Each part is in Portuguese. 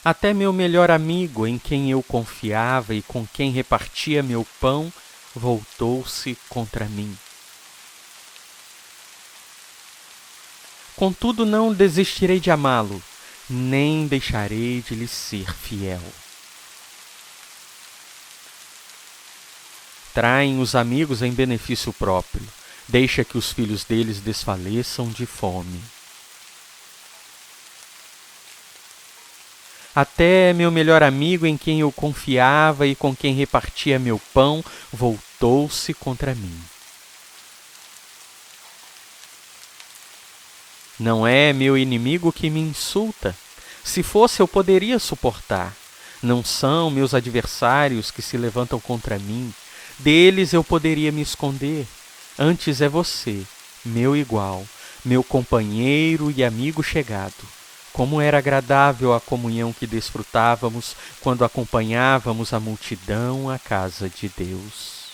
Até meu melhor amigo, em quem eu confiava e com quem repartia meu pão, voltou-se contra mim. Contudo, não desistirei de amá-lo, nem deixarei de lhe ser fiel. Traem os amigos em benefício próprio. Deixa que os filhos deles desfaleçam de fome. Até meu melhor amigo, em quem eu confiava e com quem repartia meu pão, voltou-se contra mim. Não é meu inimigo que me insulta. Se fosse, eu poderia suportar. Não são meus adversários que se levantam contra mim. Deles eu poderia me esconder. Antes é você, meu igual, meu companheiro e amigo chegado. Como era agradável a comunhão que desfrutávamos quando acompanhávamos a multidão à casa de Deus.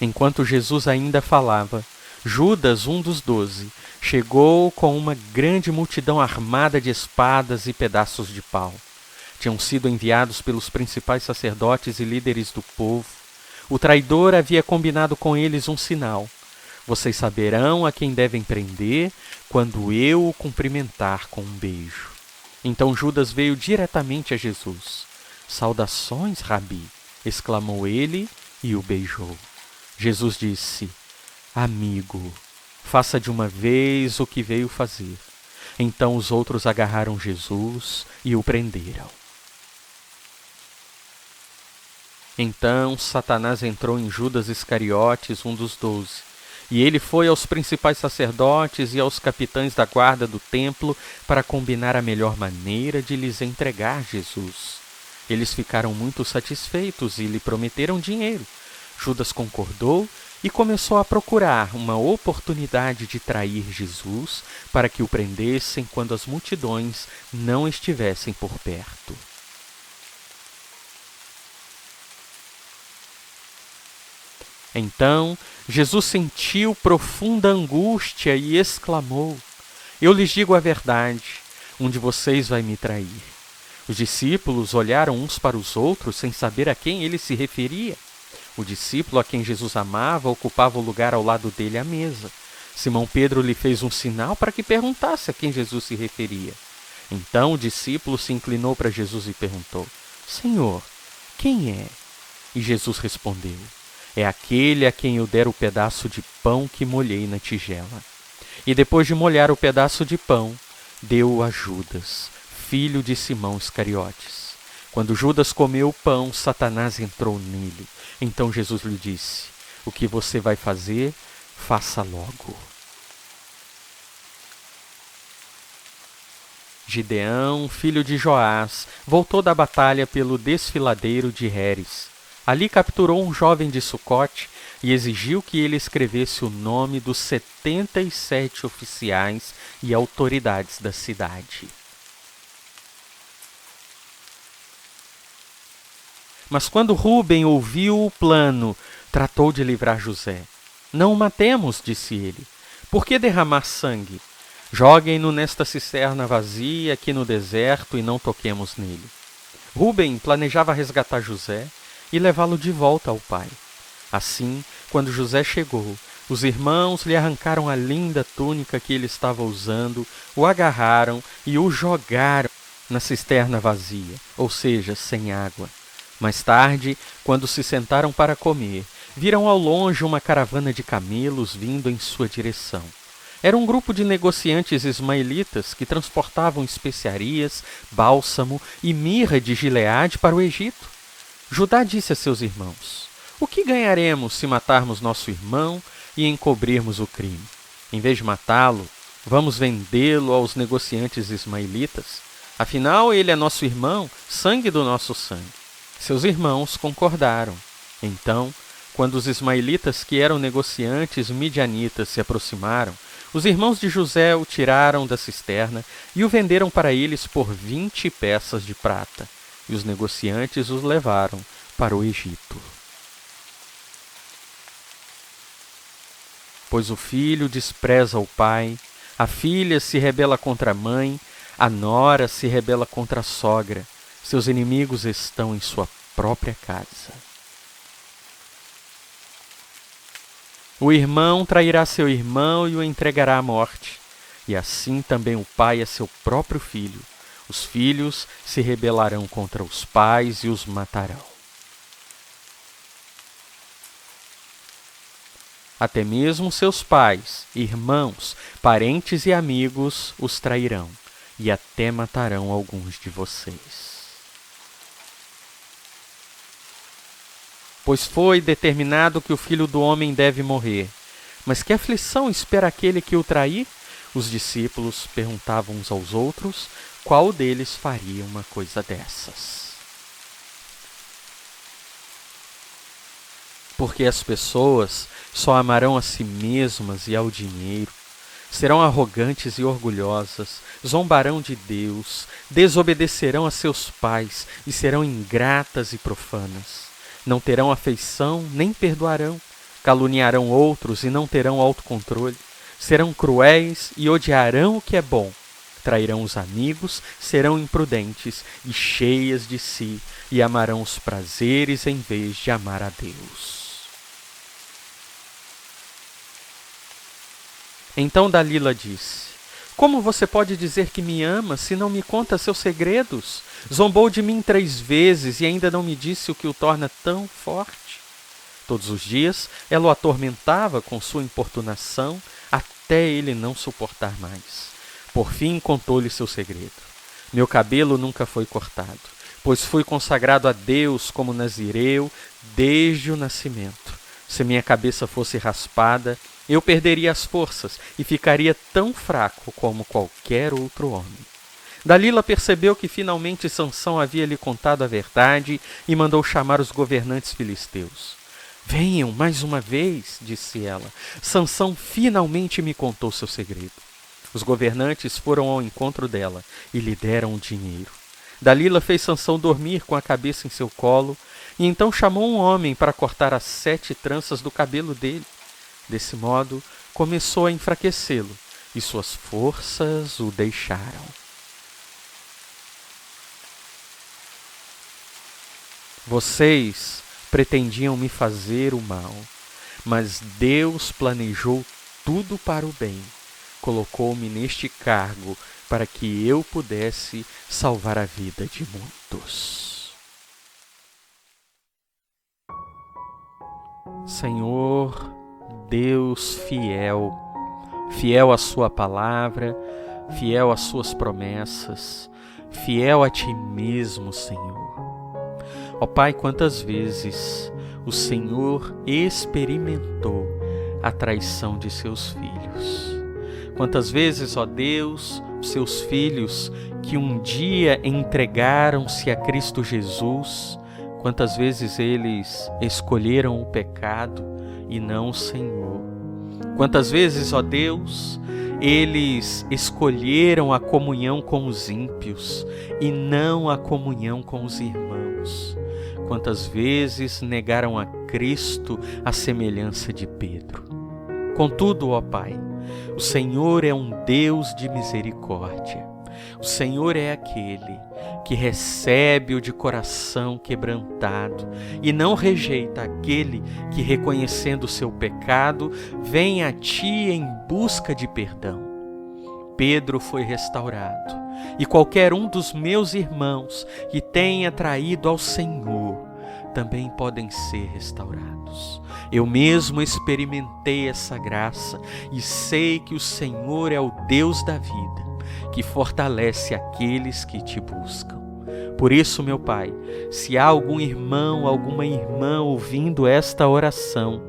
Enquanto Jesus ainda falava, Judas, um dos 12, chegou com uma grande multidão armada de espadas e pedaços de pau. Tinham sido enviados pelos principais sacerdotes e líderes do povo. O traidor havia combinado com eles um sinal. Vocês saberão a quem devem prender quando eu o cumprimentar com um beijo. Então Judas veio diretamente a Jesus. Saudações, Rabi! Exclamou ele e o beijou. Jesus disse: Amigo, faça de uma vez o que veio fazer. Então os outros agarraram Jesus e o prenderam. Então Satanás entrou em Judas Iscariotes, um dos 12. E ele foi aos principais sacerdotes e aos capitães da guarda do templo para combinar a melhor maneira de lhes entregar Jesus. Eles ficaram muito satisfeitos e lhe prometeram dinheiro. Judas concordou e começou a procurar uma oportunidade de trair Jesus para que o prendessem quando as multidões não estivessem por perto. Então, Jesus sentiu profunda angústia e exclamou: Eu lhes digo a verdade, um de vocês vai me trair. Os discípulos olharam uns para os outros sem saber a quem ele se referia. O discípulo a quem Jesus amava ocupava o lugar ao lado dele à mesa. Simão Pedro lhe fez um sinal para que perguntasse a quem Jesus se referia. Então o discípulo se inclinou para Jesus e perguntou: Senhor, quem é? E Jesus respondeu: É aquele a quem eu der o pedaço de pão que molhei na tigela. E depois de molhar o pedaço de pão, deu-o a Judas, filho de Simão Iscariotes. Quando Judas comeu o pão, Satanás entrou nele. Então Jesus lhe disse: O que você vai fazer, faça logo. Gideão, filho de Joás, voltou da batalha pelo desfiladeiro de Heres. Ali capturou um jovem de Sucote e exigiu que ele escrevesse o nome dos 77 oficiais e autoridades da cidade. Mas quando Rúben ouviu o plano, tratou de livrar José. Não o matemos, disse ele. Por que derramar sangue? Joguem-no nesta cisterna vazia aqui no deserto e não toquemos nele. Rúben planejava resgatar José e levá-lo de volta ao pai. Assim, quando José chegou, os irmãos lhe arrancaram a linda túnica que ele estava usando, o agarraram e o jogaram na cisterna vazia, ou seja, sem água. Mais tarde, quando se sentaram para comer, viram ao longe uma caravana de camelos vindo em sua direção. Era um grupo de negociantes ismaelitas que transportavam especiarias, bálsamo e mirra de Gileade para o Egito. Judá disse a seus irmãos: O que ganharemos se matarmos nosso irmão e encobrirmos o crime? Em vez de matá-lo, vamos vendê-lo aos negociantes ismaelitas. Afinal, ele é nosso irmão, sangue do nosso sangue. Seus irmãos concordaram. Então, quando os ismaelitas, que eram negociantes midianitas, se aproximaram, os irmãos de José o tiraram da cisterna e o venderam para eles por 20 peças de prata. E os negociantes os levaram para o Egito. Pois o filho despreza o pai, A filha se rebela contra a mãe, a nora se rebela contra a sogra. Seus inimigos estão em sua própria casa. O irmão trairá seu irmão e o entregará à morte. E assim também o pai a seu próprio filho. Os filhos se rebelarão contra os pais e os matarão. Até mesmo seus pais, irmãos, parentes e amigos os trairão, e até matarão alguns de vocês. Pois foi determinado que o Filho do Homem deve morrer. Mas que aflição espera aquele que o trair? Os discípulos perguntavam uns aos outros qual deles faria uma coisa dessas. Porque as pessoas só amarão a si mesmas e ao dinheiro, serão arrogantes e orgulhosas, zombarão de Deus, desobedecerão a seus pais e serão ingratas e profanas. Não terão afeição nem perdoarão, caluniarão outros e não terão autocontrole, serão cruéis e odiarão o que é bom. Trairão os amigos, serão imprudentes e cheias de si, e amarão os prazeres em vez de amar a Deus. Então Dalila disse: Como você pode dizer que me ama se não me conta seus segredos? Zombou de mim 3 vezes e ainda não me disse o que o torna tão forte. Todos os dias ela o atormentava com sua importunação até ele não suportar mais. Por fim contou-lhe seu segredo. Meu cabelo nunca foi cortado, pois fui consagrado a Deus como nazireu desde o nascimento. Se minha cabeça fosse raspada, eu perderia as forças e ficaria tão fraco como qualquer outro homem. Dalila percebeu que finalmente Sansão havia lhe contado a verdade e mandou chamar os governantes filisteus. Venham mais uma vez, disse ela. Sansão finalmente me contou seu segredo. Os governantes foram ao encontro dela e lhe deram o dinheiro. Dalila fez Sansão dormir com a cabeça em seu colo e então chamou um homem para cortar as 7 tranças do cabelo dele. Desse modo, começou a enfraquecê-lo e suas forças o deixaram. Vocês pretendiam me fazer o mal, mas Deus planejou tudo para o bem. Colocou-me neste cargo para que eu pudesse salvar a vida de muitos. Senhor, Deus fiel, fiel à sua palavra, fiel às suas promessas, fiel a ti mesmo, Senhor. Ó Pai, quantas vezes o Senhor experimentou a traição de seus filhos. Quantas vezes, ó Deus, os seus filhos que um dia entregaram-se a Cristo Jesus, quantas vezes eles escolheram o pecado e não o Senhor. Quantas vezes, ó Deus, eles escolheram a comunhão com os ímpios e não a comunhão com os irmãos. Quantas vezes negaram a Cristo à semelhança de Pedro. Contudo, ó Pai, o Senhor é um Deus de misericórdia. O Senhor é aquele que recebe o de coração quebrantado e não rejeita aquele que, reconhecendo o seu pecado, vem a ti em busca de perdão. Pedro foi restaurado, e qualquer um dos meus irmãos que tenha traído ao Senhor também podem ser restaurados. Eu mesmo experimentei essa graça e sei que o Senhor é o Deus da vida, que fortalece aqueles que te buscam. Por isso, meu Pai, se há algum irmão, alguma irmã ouvindo esta oração,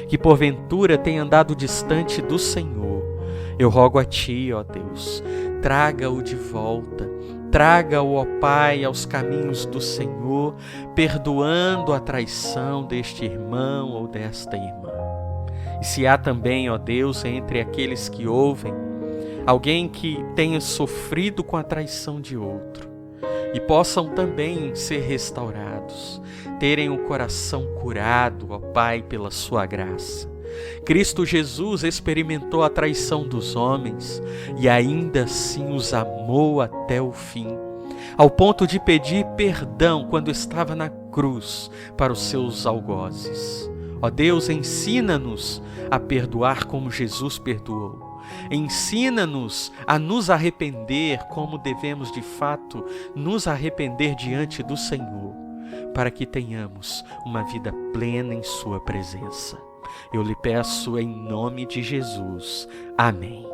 que porventura tenha andado distante do Senhor, eu rogo a Ti, ó Deus, traga-o de volta, traga-o, ó Pai, aos caminhos do Senhor, perdoando a traição deste irmão ou desta irmã. E se há também, ó Deus, entre aqueles que ouvem, alguém que tenha sofrido com a traição de outro, e possam também ser restaurados, terem o coração curado, ó Pai, pela sua graça. Cristo Jesus experimentou a traição dos homens e ainda assim os amou até o fim, ao ponto de pedir perdão quando estava na cruz para os seus algozes. Ó Deus, ensina-nos a perdoar como Jesus perdoou. Ensina-nos a nos arrepender como devemos de fato nos arrepender diante do Senhor, para que tenhamos uma vida plena em sua presença. Eu lhe peço em nome de Jesus. Amém.